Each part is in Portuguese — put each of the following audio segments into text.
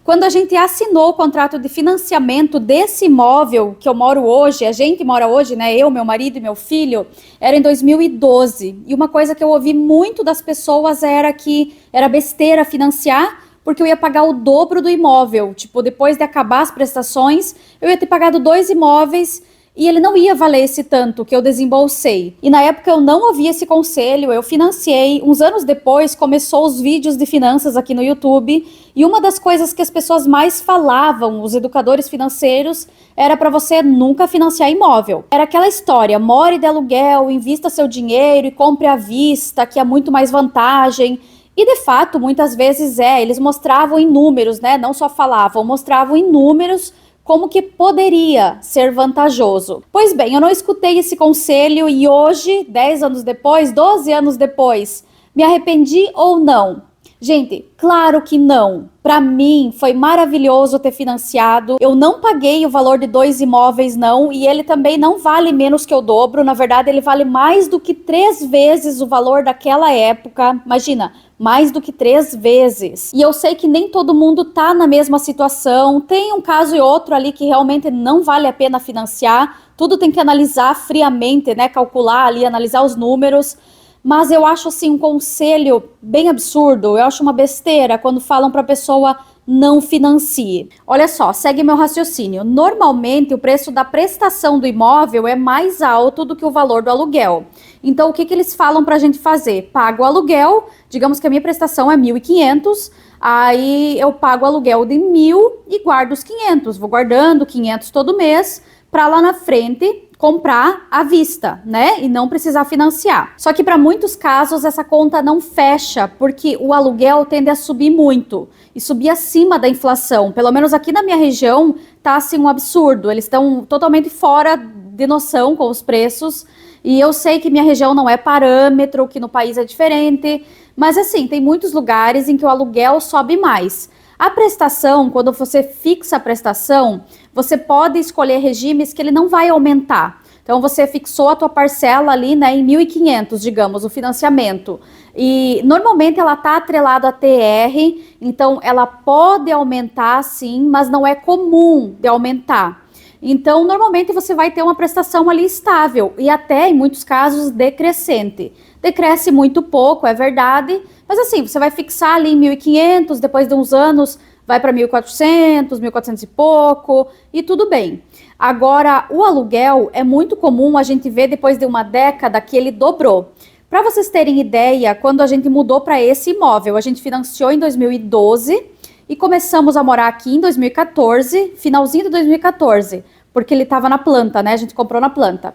Quando a gente assinou o contrato de financiamento desse imóvel que eu moro hoje, a gente mora hoje, né? Eu, meu marido e meu filho, era em 2012. E uma coisa que eu ouvi muito das pessoas era que era besteira financiar, porque eu ia pagar o dobro do imóvel. Tipo, depois de acabar as prestações, eu ia ter pagado 2 imóveis e ele não ia valer esse tanto que eu desembolsei. E na época eu não ouvi esse conselho, eu financiei. Uns anos depois, começou os vídeos de finanças aqui no YouTube, e uma das coisas que as pessoas mais falavam, os educadores financeiros, era para você nunca financiar imóvel. Era aquela história, more de aluguel, invista seu dinheiro e compre à vista, que é muito mais vantagem. E de fato, muitas vezes eles mostravam em números, né? Não só falavam, mostravam em números como que poderia ser vantajoso. Pois bem, eu não escutei esse conselho e hoje, 10 anos depois, 12 anos depois, me arrependi ou não? Gente, claro que não. Para mim, foi maravilhoso ter financiado. Eu não paguei o valor de 2 imóveis, não. E ele também não vale menos que o dobro. Na verdade, ele vale mais do que 3 vezes o valor daquela época. Imagina, mais do que 3 vezes. E eu sei que nem todo mundo tá na mesma situação. Tem um caso e outro ali que realmente não vale a pena financiar. Tudo tem que analisar friamente, né? Calcular ali, analisar os números. Mas eu acho assim um conselho bem absurdo, eu acho uma besteira quando falam para a pessoa não financie. Olha só, segue meu raciocínio. Normalmente o preço da prestação do imóvel é mais alto do que o valor do aluguel. Então o que eles falam para a gente fazer? Paga o aluguel, digamos que a minha prestação é 1.500, aí eu pago o aluguel de 1.000 e guardo os 500. Vou guardando 500 todo mês para lá na frente comprar à vista, né? E não precisar financiar. Só que para muitos casos essa conta não fecha, porque o aluguel tende a subir muito e subir acima da inflação. Pelo menos aqui na minha região tá assim um absurdo. Eles estão totalmente fora de noção com os preços. E eu sei que minha região não é parâmetro, que no país é diferente, mas assim, tem muitos lugares em que o aluguel sobe mais. A prestação, quando você fixa a prestação, você pode escolher regimes que ele não vai aumentar. Então, você fixou a tua parcela ali, né, em 1.500, digamos, o financiamento. E, normalmente, ela está atrelada a TR, então, ela pode aumentar, sim, mas não é comum de aumentar. Então, normalmente, você vai ter uma prestação ali estável e até, em muitos casos, decrescente. Decresce muito pouco, é verdade, mas assim, você vai fixar ali em 1.500, depois de uns anos vai para 1.400, 1.400 e pouco, e tudo bem. Agora, o aluguel é muito comum a gente ver depois de uma década que ele dobrou. Para vocês terem ideia, quando a gente mudou para esse imóvel, a gente financiou em 2012 e começamos a morar aqui em 2014, finalzinho de 2014, porque ele estava na planta, né? A gente comprou na planta.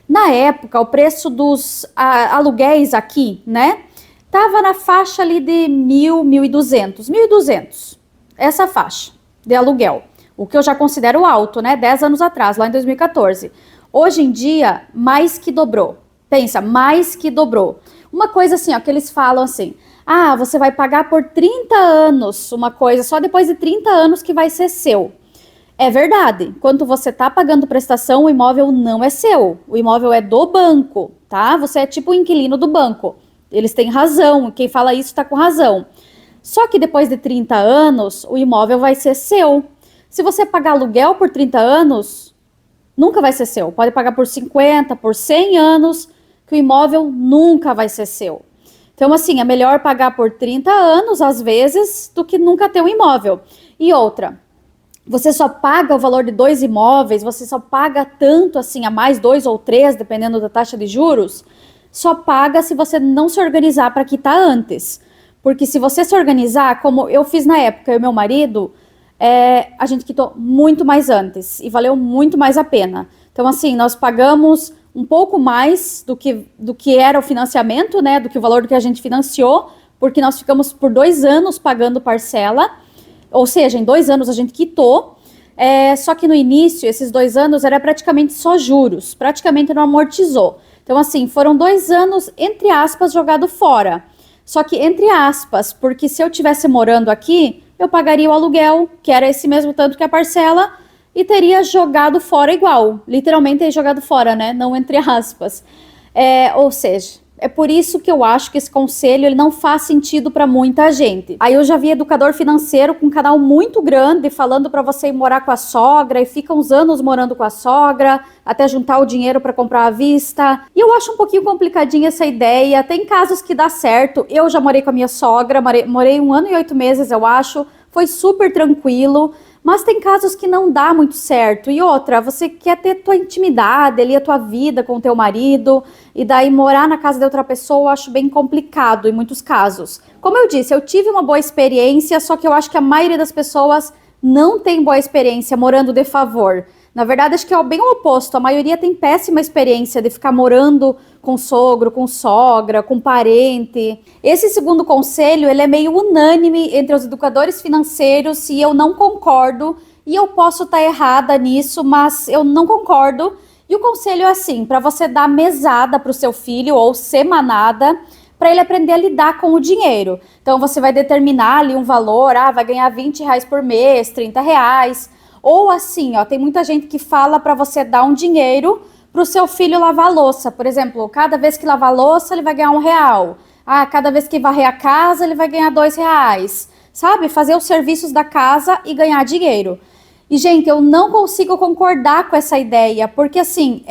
Na época, o preço dos aluguéis aqui, né, tava na faixa ali de 1.000, 1.200, 1.200, essa faixa de aluguel, o que eu já considero alto, né, 10 anos atrás, lá em 2014. Hoje em dia, mais que dobrou. Pensa, mais que dobrou. Uma coisa assim, ó, que eles falam assim, ah, você vai pagar por 30 anos uma coisa, só depois de 30 anos que vai ser seu. É verdade, enquanto você está pagando prestação, o imóvel não é seu, o imóvel é do banco, tá? Você é tipo o inquilino do banco, eles têm razão, quem fala isso está com razão. Só que depois de 30 anos, o imóvel vai ser seu. Se você pagar aluguel por 30 anos, nunca vai ser seu. Pode pagar por 50, por 100 anos, que o imóvel nunca vai ser seu. Então, assim, é melhor pagar por 30 anos, às vezes, do que nunca ter um imóvel. E outra, você só paga o valor de 2 imóveis, você só paga tanto assim, a mais 2 ou 3, dependendo da taxa de juros, só paga se você não se organizar para quitar antes. Porque se você se organizar, como eu fiz na época, eu e meu marido, a gente quitou muito mais antes e valeu muito mais a pena. Então, assim, nós pagamos um pouco mais do que era o financiamento, né, do que o valor do que a gente financiou, porque nós ficamos por 2 anos pagando parcela. Ou seja, em 2 anos a gente quitou, só que no início, esses 2 anos, era praticamente só juros, praticamente não amortizou. Então, assim, foram 2 anos, entre aspas, jogado fora. Só que, entre aspas, porque se eu estivesse morando aqui, eu pagaria o aluguel, que era esse mesmo tanto que a parcela, e teria jogado fora igual. Literalmente, jogado fora, né? Não entre aspas. Ou seja, É por isso que eu acho que esse conselho ele não faz sentido para muita gente. Aí eu já vi educador financeiro com um canal muito grande falando para você ir morar com a sogra e fica uns anos morando com a sogra até juntar o dinheiro para comprar à vista. E eu acho um pouquinho complicadinha essa ideia. Tem casos que dá certo. Eu já morei com a minha sogra, morei 1 ano e 8 meses, eu acho. Foi super tranquilo. Mas tem casos que não dá muito certo. E outra, você quer ter tua intimidade ali, a tua vida com o teu marido, e daí morar na casa de outra pessoa eu acho bem complicado em muitos casos. Como eu disse, eu tive uma boa experiência, só que eu acho que a maioria das pessoas não tem boa experiência morando de favor. Na verdade, acho que é bem o oposto. A maioria tem péssima experiência de ficar morando com sogro, com sogra, com parente. Esse segundo conselho, ele é meio unânime entre os educadores financeiros e eu não concordo. E eu posso estar errada nisso, mas eu não concordo. E o conselho é assim, para você dar mesada para o seu filho ou semanada, para ele aprender a lidar com o dinheiro. Então, você vai determinar ali um valor, vai ganhar R$ 20 por mês, R$ 30. Ou assim, ó, tem muita gente que fala para você dar um dinheiro para o seu filho lavar a louça. Por exemplo, cada vez que lavar a louça, ele vai ganhar R$ 1. Cada vez que varrer a casa, ele vai ganhar R$ 2. Sabe? Fazer os serviços da casa e ganhar dinheiro. E, gente, eu não consigo concordar com essa ideia, porque, assim,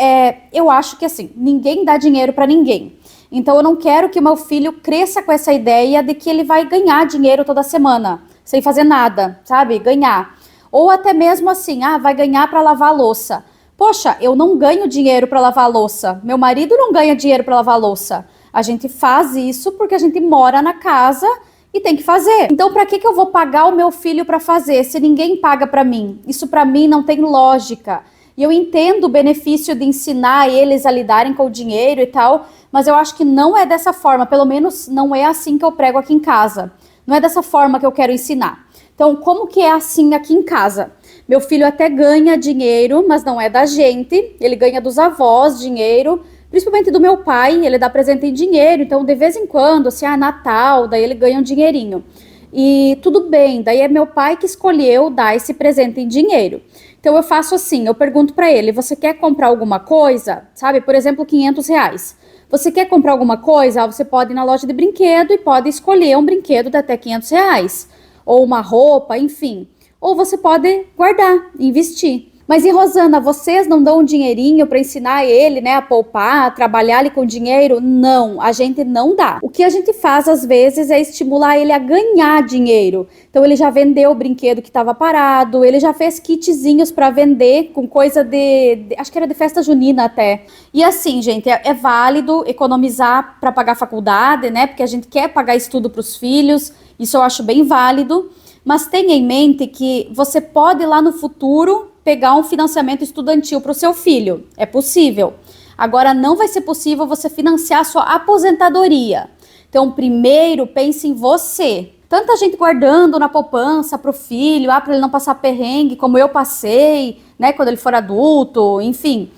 eu acho que, assim, ninguém dá dinheiro para ninguém. Então, eu não quero que meu filho cresça com essa ideia de que ele vai ganhar dinheiro toda semana, sem fazer nada, sabe? Ganhar. Ou até mesmo assim, vai ganhar para lavar a louça. Poxa, eu não ganho dinheiro para lavar a louça. Meu marido não ganha dinheiro para lavar a louça. A gente faz isso porque a gente mora na casa e tem que fazer. Então, para que eu vou pagar o meu filho para fazer se ninguém paga para mim? Isso para mim não tem lógica. E eu entendo o benefício de ensinar eles a lidarem com o dinheiro e tal, mas eu acho que não é dessa forma. Pelo menos não é assim que eu prego aqui em casa. Não é dessa forma que eu quero ensinar. Então, como que é assim aqui em casa? Meu filho até ganha dinheiro, mas não é da gente. Ele ganha dos avós dinheiro, principalmente do meu pai. Ele dá presente em dinheiro, então de vez em quando, assim, Natal, daí ele ganha um dinheirinho. E tudo bem, daí é meu pai que escolheu dar esse presente em dinheiro. Então eu faço assim, eu pergunto para ele, você quer comprar alguma coisa? Sabe, por exemplo, R$ 500. Você quer comprar alguma coisa? Você pode ir na loja de brinquedo e pode escolher um brinquedo de até R$ 500. Ou uma roupa, enfim. Ou você pode guardar, investir. Mas e Rosana, vocês não dão um dinheirinho para ensinar ele, né, a poupar, a trabalhar ali com dinheiro? Não, a gente não dá. O que a gente faz às vezes é estimular ele a ganhar dinheiro. Então ele já vendeu o brinquedo que estava parado, ele já fez kitzinhos para vender com coisa acho que era de festa junina até. E assim, gente, é válido economizar para pagar a faculdade, né, porque a gente quer pagar estudo para os filhos, isso eu acho bem válido. Mas tenha em mente que você pode lá no futuro pegar um financiamento estudantil para o seu filho. É possível. Agora, não vai ser possível você financiar a sua aposentadoria. Então, primeiro, pense em você. Tanta gente guardando na poupança para o filho, para ele não passar perrengue, como eu passei, né, quando ele for adulto, enfim.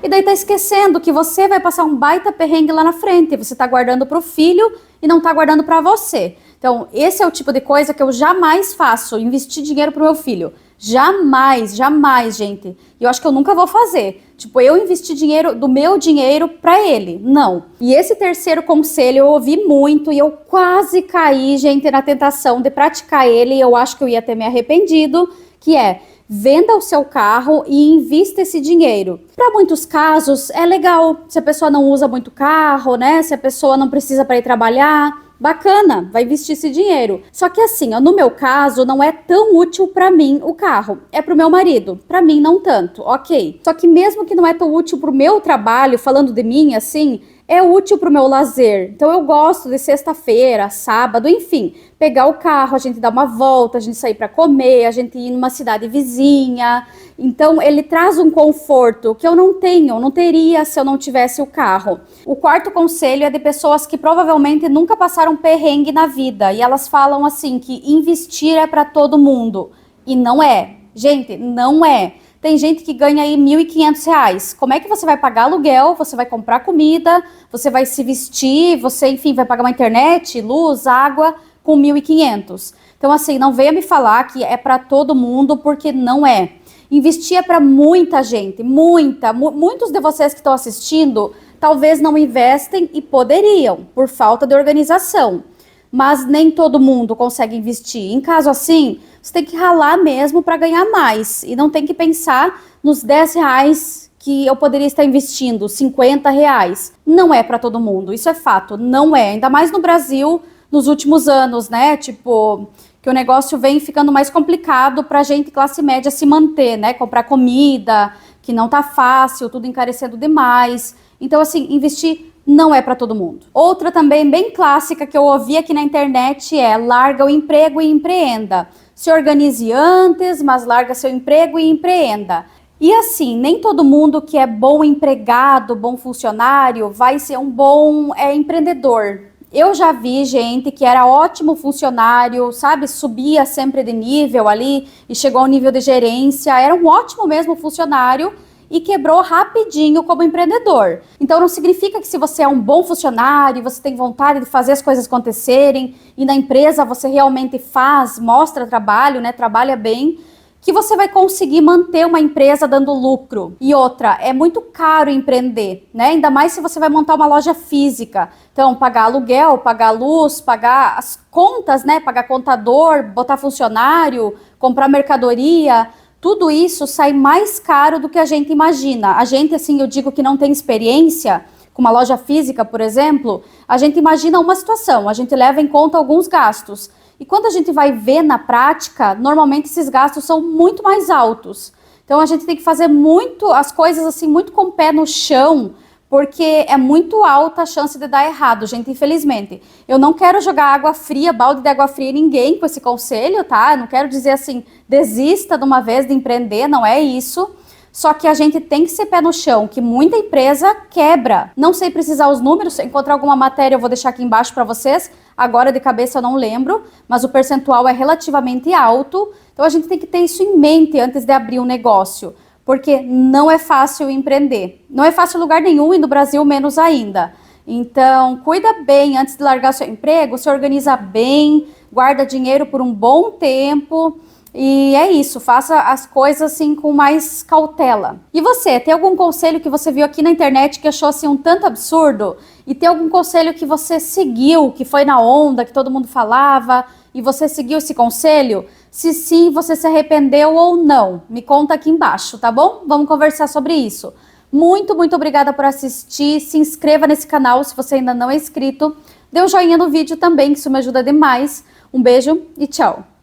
E daí tá esquecendo que você vai passar um baita perrengue lá na frente. Você tá guardando para o filho e não tá guardando para você. Então, esse é o tipo de coisa que eu jamais faço, investir dinheiro pro meu filho. Jamais, jamais, gente. E eu acho que eu nunca vou fazer. Tipo, eu investir dinheiro do meu dinheiro pra ele. Não. E esse terceiro conselho eu ouvi muito e eu quase caí, gente, na tentação de praticar ele. Eu acho que eu ia ter me arrependido, que é: venda o seu carro e invista esse dinheiro. Para muitos casos é legal, se a pessoa não usa muito carro, né? Se a pessoa não precisa para ir trabalhar, bacana, vai investir esse dinheiro. Só que assim, ó, no meu caso, não é tão útil para mim o carro. É pro meu marido, para mim não tanto, ok. Só que mesmo que não é tão útil pro meu trabalho, falando de mim assim, é útil pro meu lazer. Então eu gosto de sexta-feira, sábado, enfim, pegar o carro, a gente dar uma volta, a gente sair para comer, a gente ir numa cidade vizinha. Então ele traz um conforto que eu não tenho, não teria se eu não tivesse o carro. O quarto conselho é de pessoas que provavelmente nunca passaram perrengue na vida e elas falam assim que investir é para todo mundo. E não é. Gente, não é. Tem gente que ganha aí R$ 1.500. Como é que você vai pagar aluguel, você vai comprar comida, você vai se vestir, você, enfim, vai pagar uma internet, luz, água com 1.500? Então, assim, não venha me falar que é para todo mundo, porque não é. Investir é para muita gente, muitos de vocês que estão assistindo talvez não investem e poderiam, por falta de organização. Mas nem todo mundo consegue investir. Em caso assim, você tem que ralar mesmo para ganhar mais. E não tem que pensar nos 10 reais que eu poderia estar investindo, 50 reais. Não é para todo mundo, isso é fato, não é. Ainda mais no Brasil, nos últimos anos, né? Tipo, que o negócio vem ficando mais complicado para a gente classe média se manter, né? Comprar comida, que não tá fácil, tudo encarecendo demais. Então, assim, investir não é para todo mundo. Outra também bem clássica que eu ouvi aqui na internet é: larga o emprego e empreenda. Se organize antes, mas larga seu emprego e empreenda. E assim, nem todo mundo que é bom empregado, bom funcionário, vai ser um bom empreendedor. Eu já vi gente que era ótimo funcionário, sabe, subia sempre de nível ali e chegou ao nível de gerência, era um ótimo mesmo funcionário e quebrou rapidinho como empreendedor. Então não significa que se você é um bom funcionário, você tem vontade de fazer as coisas acontecerem e na empresa você realmente faz, mostra trabalho, né, trabalha bem, que você vai conseguir manter uma empresa dando lucro. E outra, é muito caro empreender, né? Ainda mais se você vai montar uma loja física. Então, pagar aluguel, pagar luz, pagar as contas, né? Pagar contador, botar funcionário, comprar mercadoria, tudo isso sai mais caro do que a gente imagina. A gente, assim, eu digo que não tem experiência com uma loja física, por exemplo, a gente imagina uma situação, a gente leva em conta alguns gastos. E quando a gente vai ver na prática, normalmente esses gastos são muito mais altos. Então a gente tem que fazer muito as coisas assim, muito com o pé no chão, porque é muito alta a chance de dar errado, gente, infelizmente. Eu não quero jogar água fria, balde de água fria em ninguém com esse conselho, tá? Eu não quero dizer assim, desista de uma vez de empreender, não é isso. Só que a gente tem que ser pé no chão, que muita empresa quebra. Não sei precisar os números, se encontrar alguma matéria eu vou deixar aqui embaixo para vocês. Agora de cabeça eu não lembro, mas o percentual é relativamente alto. Então a gente tem que ter isso em mente antes de abrir um negócio, porque não é fácil empreender. Não é fácil em lugar nenhum e no Brasil menos ainda. Então cuida bem antes de largar seu emprego, se organiza bem, guarda dinheiro por um bom tempo. E é isso, faça as coisas assim com mais cautela. E você, tem algum conselho que você viu aqui na internet que achou assim um tanto absurdo? E tem algum conselho que você seguiu, que foi na onda, que todo mundo falava, e você seguiu esse conselho? Se sim, você se arrependeu ou não? Me conta aqui embaixo, tá bom? Vamos conversar sobre isso. Muito, muito obrigada por assistir. Se inscreva nesse canal se você ainda não é inscrito. Dê um joinha no vídeo também, que isso me ajuda demais. Um beijo e tchau!